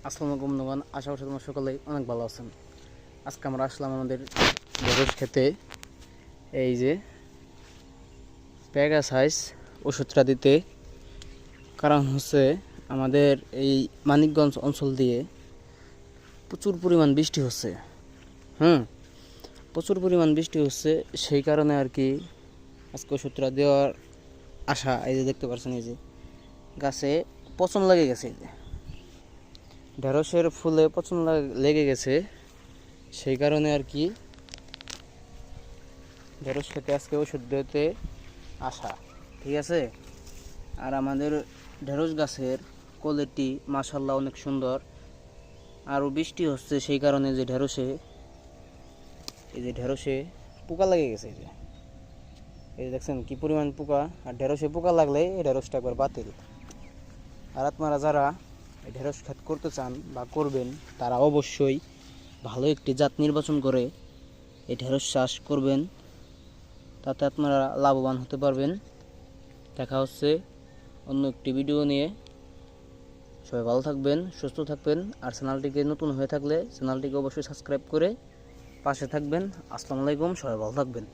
আসসালামু আলাইকুম বন্ধুগণ, আশা করছি তোমরা সকলেই অনেক ভালো আছেন। আজকে আমরা আসলাম আমাদের ঢেঁড়স খেতে। এই যে প্যাগাসাইজ ওষুধটা দিতে, কারণ হচ্ছে আমাদের এই মানিকগঞ্জ অঞ্চল দিয়ে প্রচুর পরিমাণ বৃষ্টি হচ্ছে। প্রচুর পরিমাণ বৃষ্টি হচ্ছে, সেই কারণে আর কি আজকে ওষুধটা দেওয়ার আশা। এই যে দেখতে পাচ্ছেন, এই যে গাছে পচন লেগে গেছে, এই যে ঢেঁড়সের ফুলে পচন লেগে গেছে, সেই কারণে আর কি ঢেঁড়স খেতে আজকে ওষুধ দিতে আসা। ঠিক আছে। আর আমাদের ঢেঁড়স গাছের কোয়ালিটি মাশাআল্লাহ অনেক সুন্দর। আরও বৃষ্টি হচ্ছে, সেই কারণে যে ঢেঁড়সে পোকা লেগে গেছে। এই যে দেখছেন কি পরিমাণ পোকা। আর ঢেঁড়সে পোকা লাগলে এই ঢেঁড়সটা একবার বাতিল। আর আপনারা যারা ঢেঁড়স ক্ষেত করতে চান বা করবেন, তারা অবশ্যই ভালো একটি জাত নির্বাচন করে এই ঢেঁড়স চাষ করবেন, তাতে আপনারা লাভবান হতে পারবেন। দেখা হচ্ছে অন্য একটি ভিডিও নিয়ে। সবাই ভালো থাকবেন, সুস্থ থাকবেন। আর চ্যানেলটিকে নতুন হয়ে থাকলে চ্যানেলটিকে অবশ্যই সাবস্ক্রাইব করে পাশে থাকবেন। আসসালামু আলাইকুম, সবাই ভালো থাকবেন।